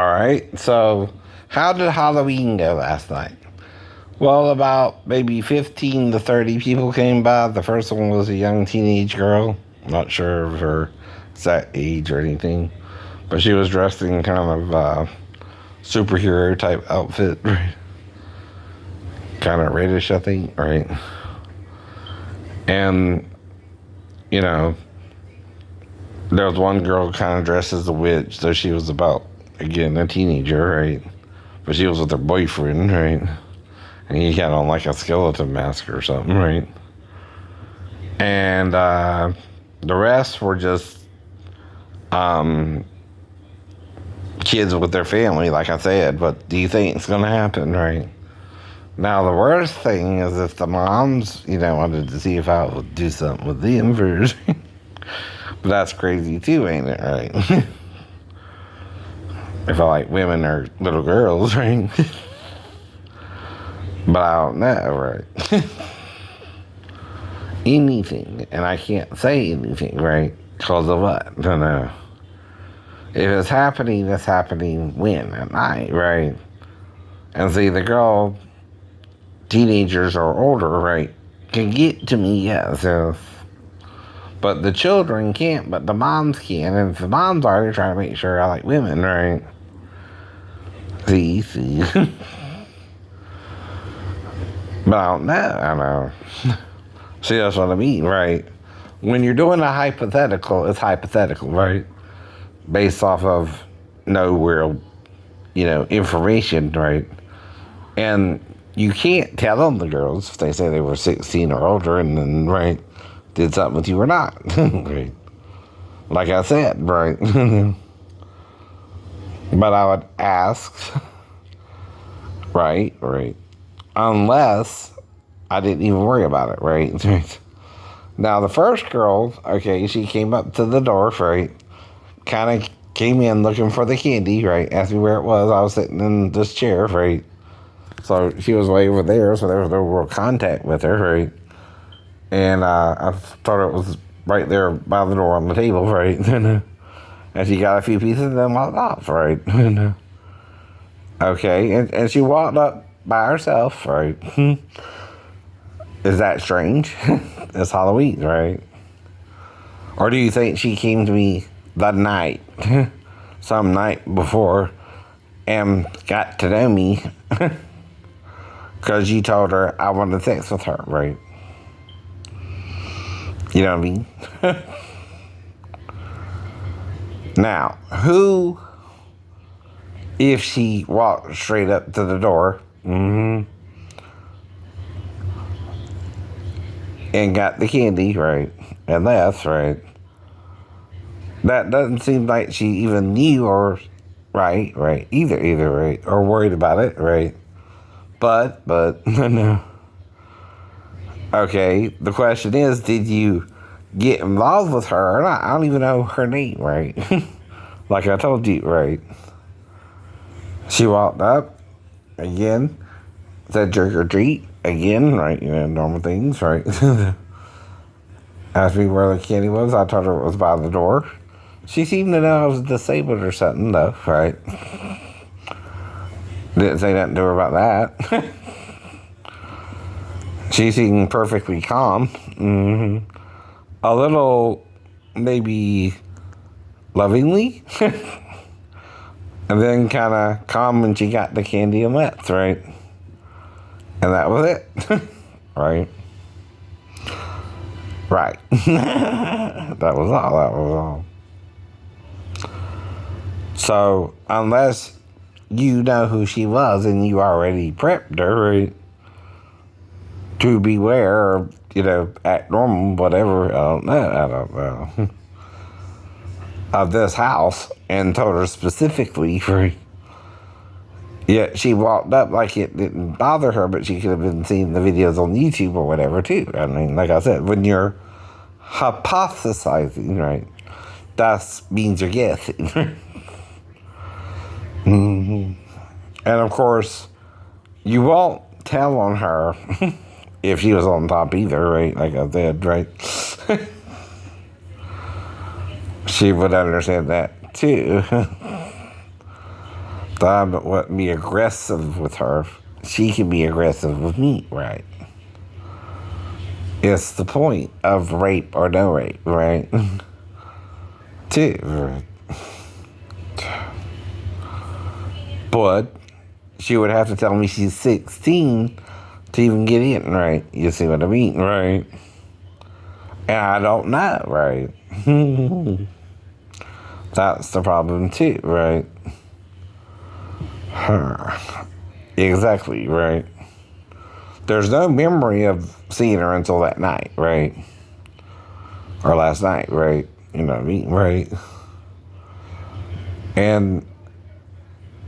All right. So, how did Halloween go last night? Well, about maybe 15 to 30 people came by. The first one was a young teenage girl. Not sure of her exact age or anything, but she was dressed in kind of superhero type outfit, right? Kind of reddish, I think, right? And, you know, there was one girl kind of dressed as a witch, so she was about, again, a teenager, right? But she was with her boyfriend, right? And he had on like a skeleton mask or something, right? And the rest were just kids with their family, like I said. But do you think it's going to happen, right? Now, the worst thing is if the moms, wanted to see if I would do something with them first. But that's crazy too, ain't it, right? If I like women or little girls, right? But I don't know, right? Anything. And I can't say anything, right? Because of what? I don't know. If it's happening when? At night, right? And see, the girl, teenagers or older, right, can get to me, yes. But the children can't, but the moms can. And if the moms are, they're trying to make sure I like women, right? See. But I don't know. See, that's what I mean, right? When you're doing a hypothetical, it's hypothetical, right? Based off of no real, information, right? And you can't tell them, the girls, if they say they were 16 or older and then, right, did something with you or not, right? Like I said, right? But I would ask, right? Unless I didn't even worry about it, right? Now, the first girl, okay, she came up to the door, right? Kind of came in looking for the candy, right? Asked me where it was. I was sitting in this chair, right? So she was way over there, so there was no real contact with her, right? And I thought it was right there by the door on the table, right? And she got a few pieces and then walked off, right? Okay, and she walked up by herself, right? Is that strange? It's Halloween, right? Or do you think she came to me the night, some night before, and got to know me because you told her I wanted sex with her, right? You know what I mean? Now, who, if she walked straight up to the door, and got the candy, right, and left, right, that doesn't seem like she even knew or, right, either, right, or worried about it, right, but, no. Okay, the question is, did you get involved with her or not? I don't even know her name, right? Like I told you, right? She walked up, again, said trick or treat, again, right? Normal things, right? Asked me where the candy was. I told her it was by the door. She seemed to know I was disabled or something, though, right? Didn't say nothing to her about that. She seemed perfectly calm. A little, maybe, lovingly. And then kind of calm when she got the candy and left, right? And that was it. Right? Right. That was all. So, unless you know who she was and you already prepped her, right, to beware or, act normal, whatever, I don't know. Of this house, and told her specifically, right? Yeah, she walked up like it didn't bother her, but she could have been seeing the videos on YouTube or whatever, too. I mean, like I said, when you're hypothesizing, right, that means you're guessing. And, of course, you won't tell on her if she was on top either, right, like I said, right? She would understand that, too. So I wouldn't be aggressive with her. She can be aggressive with me, right? It's the point of rape or no rape, right? Too, right? But she would have to tell me she's 16 to even get in, right? You see what I mean, right? And I don't know, right? That's the problem too, right? Exactly, right? There's no memory of seeing her until that night, right? Or last night, right? You know what I mean, right? And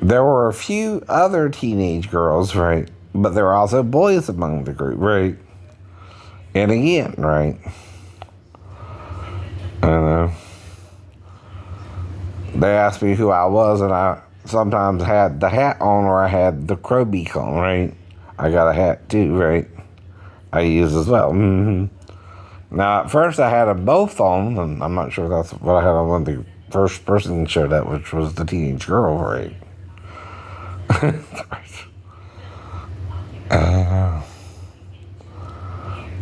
there were a few other teenage girls, right? But there were also boys among the group, right? And again, right? And they asked me who I was, and I sometimes had the hat on or I had the crow beak on, right? I got a hat too, right? I use as well. Mm-hmm. Now, at first I had them both on, and I'm not sure that's what I had on when the first person showed up, which was the teenage girl, right?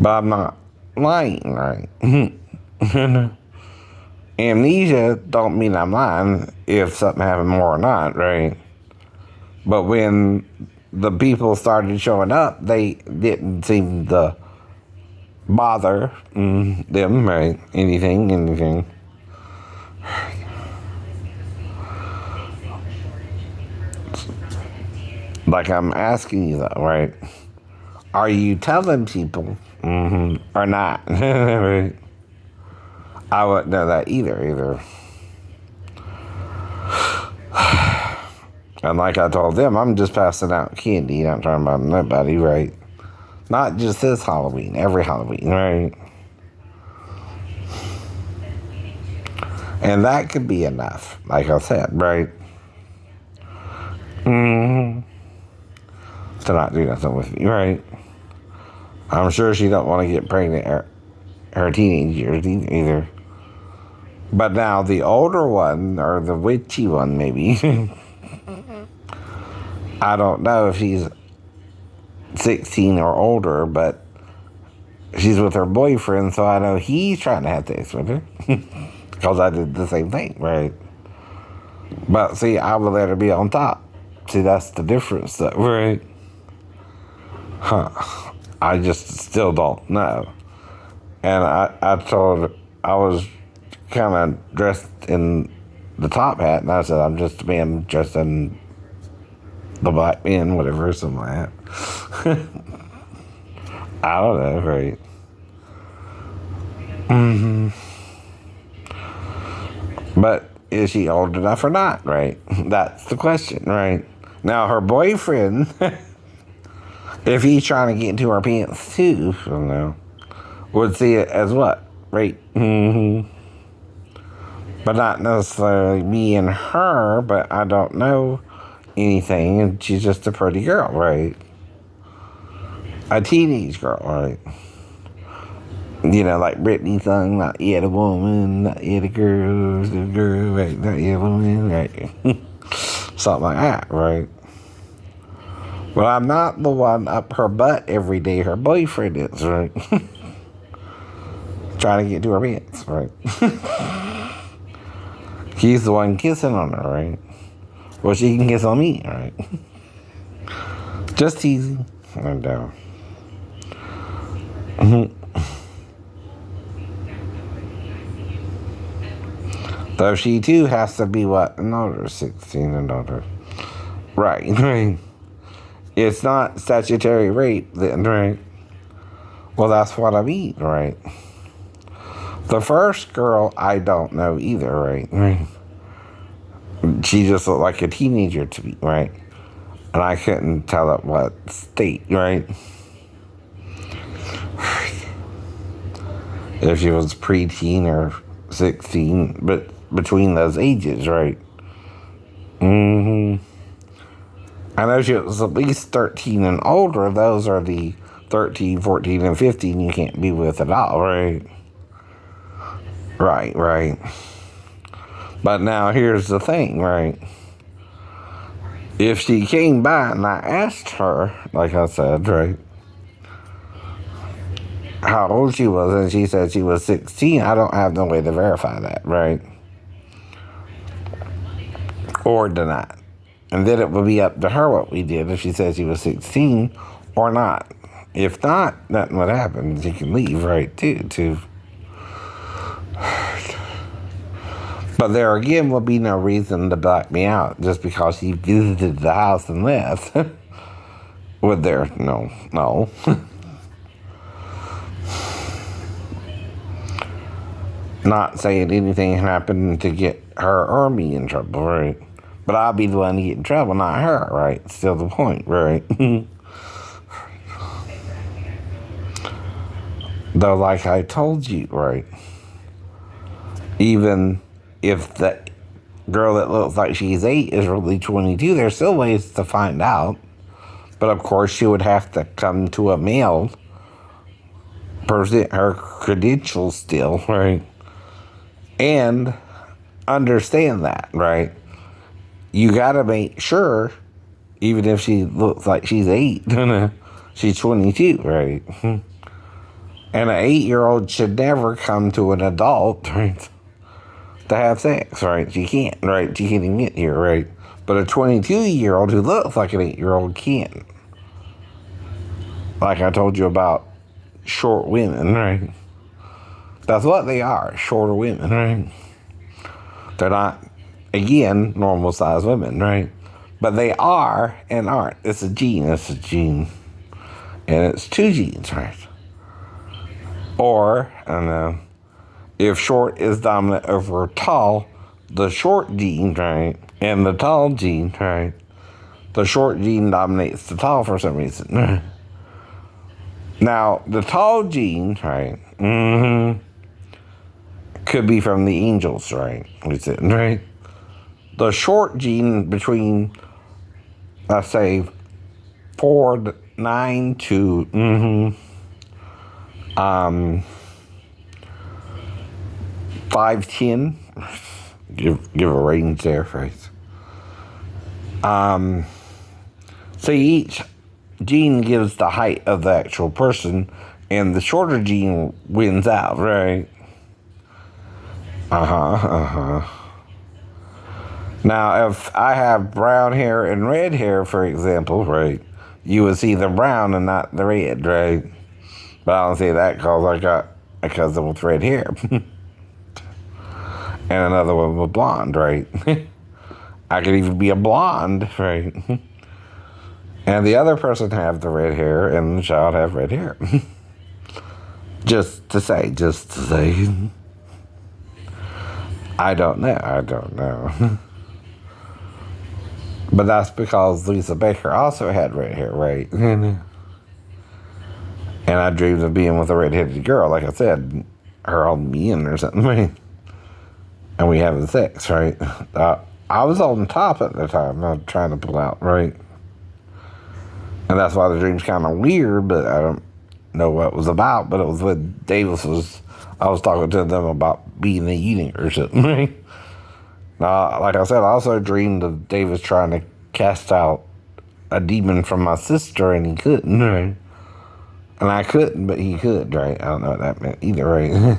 But I'm not lying, right? Amnesia don't mean I'm lying if something happened more or not, right? But when the people started showing up, they didn't seem to bother them, right? Anything. Like I'm asking you though, right? Are you telling people or not? Right? I wouldn't know that either. And like I told them, I'm just passing out candy, not talking about nobody, right? Not just this Halloween, every Halloween, right? And that could be enough, like I said, right? To not do nothing with me, right? I'm sure she don't want to get pregnant her teenage years either. But now the older one, or the witchy one maybe, I don't know if she's 16 or older, but she's with her boyfriend, so I know he's trying to have sex with her. Because I did the same thing, right? But see, I would let her be on top. See, that's the difference, though, right? I just still don't know. And I told her I was kind of dressed in the top hat, and I said, I'm just a man dressed in the black man, whatever, something like that. I don't know, right? But is she old enough or not, right? That's the question, right? Now, her boyfriend, if he's trying to get into her pants too, I don't know, would see it as what? Rape. But not necessarily me and her, but I don't know anything, and she's just a pretty girl, right? A teenage girl, right? You know, like Britney sung, not yet a woman, not yet a girl, right? Not yet a woman, right? Something like that, right? Well, I'm not the one up her butt every day. Her boyfriend is, right? Trying to get to her pants, right? He's the one kissing on her, right? Well, she can kiss on me, right? Just teasing. And though she too has to be what? Another 16 and older. Right, right. It's not statutory rape then, right? Well, that's what I mean, right? The first girl, I don't know either, right? She just looked like a teenager to me, right? And I couldn't tell at what state, right? If she was preteen or 16, but between those ages, right? I know she was at least 13 and older. Those are the 13, 14, and 15 you can't be with at all, right? Right. But now here's the thing, right? if she came by and I asked her, like I said, right, how old she was, and she said she was 16, I don't have no way to verify that, right? Or deny. And then it would be up to her what we did if she said she was 16 or not. If not, nothing would happen. She can leave, right, too. But there again would be no reason to block me out just because she visited the house and left. Would there? No. Not saying anything happened to get her or me in trouble, right? But I'll be the one to get in trouble, not her, right? Still the point, right? Though, like I told you, right? Even if the girl that looks like she's 8 is really 22, there's still ways to find out. But of course, she would have to come to a male, present her credentials still, right? And understand that, right? You gotta make sure, even if she looks like she's 8, she's 22, right? And an 8-year-old should never come to an adult, right, to have sex, right? She can't, right? She can't even get here, right? But a 22-year-old who looks like an 8-year-old can. Like I told you about short women, right? That's what they are, shorter women, right? They're not, again, normal-sized women, right? But they are and aren't. It's a gene. And it's 2 genes, right? Or, I don't know, if short is dominant over tall, the short gene, right, and the tall gene, right, the short gene dominates the tall for some reason. Now, the tall gene, right, could be from the angels, right? Right? The short gene between, let's say, 4'9" to 5'10". Give a range there, right? So each gene gives the height of the actual person, and the shorter gene wins out, right? Now, if I have brown hair and red hair, for example, right, you would see the brown and not the red, right? But I don't say that because I got a cousin with red hair. And another one with blonde, right? I could even be a blonde, right? And the other person have the red hair and the child have red hair. Just to say. I don't know. But that's because Lisa Baker also had red hair, right? And I dreamed of being with a red-headed girl, like I said, her holding me in or something, right? And we having sex, right? I was on top at the time, not trying to pull out, right? And that's why the dream's kind of weird, but I don't know what it was about. But it was when I was talking to them about being a eunuch or something, right? Like I said, I also dreamed of Davis trying to cast out a demon from my sister, and he couldn't, right? And I couldn't, but he could, right? I don't know what that meant either, right?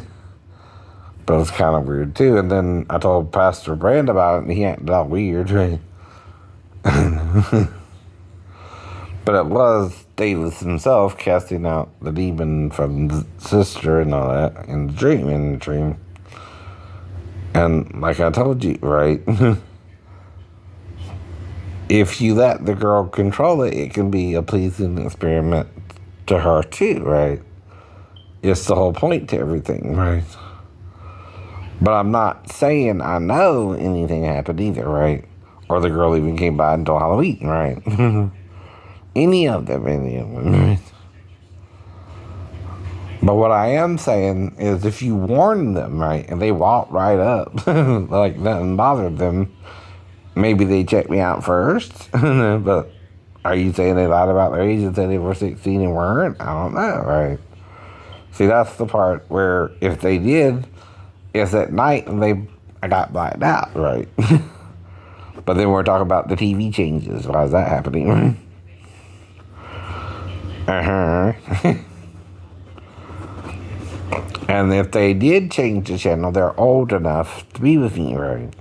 But it's kind of weird, too. And then I told Pastor Brand about it, and he acted all weird, right? But it was Davis himself casting out the demon from the sister and all that in the dream. And like I told you, right? If you let the girl control it, it can be a pleasing experiment to her too, right? It's the whole point to everything, right? But I'm not saying I know anything happened either, right? Or the girl even came by until Halloween, right? Any of them, right? But what I am saying is if you warn them, right, and they walk right up, like nothing bothered them, maybe they check me out first. But are you saying they lied about their age and said they were 16 and weren't? I don't know, right? See, that's the part where if they did, it's at night and I got blacked out, right? But then we're talking about the TV changes. Why is that happening? And if they did change the channel, they're old enough to be with me, right?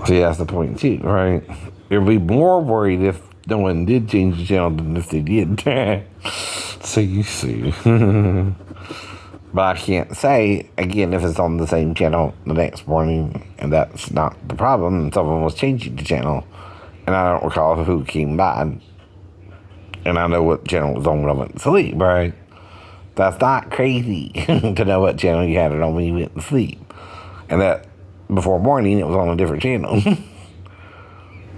See, that's the point too, right? They'd be more worried if no one did change the channel than if they did. So you see. But I can't say, again, if it's on the same channel the next morning, and that's not the problem, and someone was changing the channel, and I don't recall who came by, and I know what channel was on when I went to sleep, right? That's not crazy to know what channel you had it on when you went to sleep. And that before morning, it was on a different channel.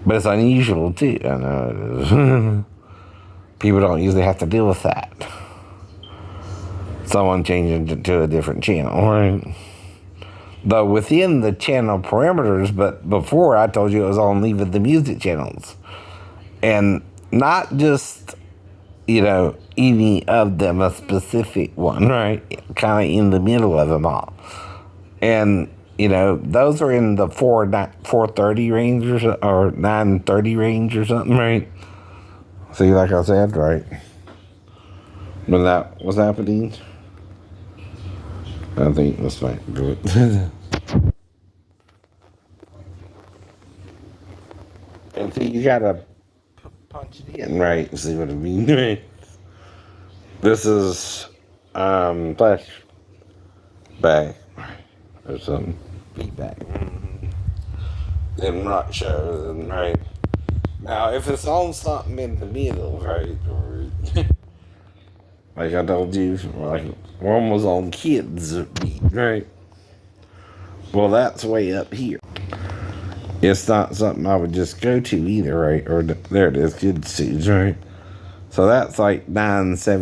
But it's unusual, too. I know it is. People don't usually have to deal with that. Someone changing it to a different channel, right? Though within the channel parameters, but before I told you it was on Leave the Music channels. And not just, any of them, a specific one, right? Kind of in the middle of them all. And, those are in the 430 range or 930 range or something, right? See, like I said, right? When that was happening, I think that's fine. Good. And so you gotta punch it in, right? See what I mean? This is flashback or some feedback. Them rock shows, and right now, if it's on something in the middle, right, or like I told you, like one was on Kids Beat, right? Well, that's way up here. It's not something I would just go to either, right? Or there it is, Kids Tunes, right? So that's like 970.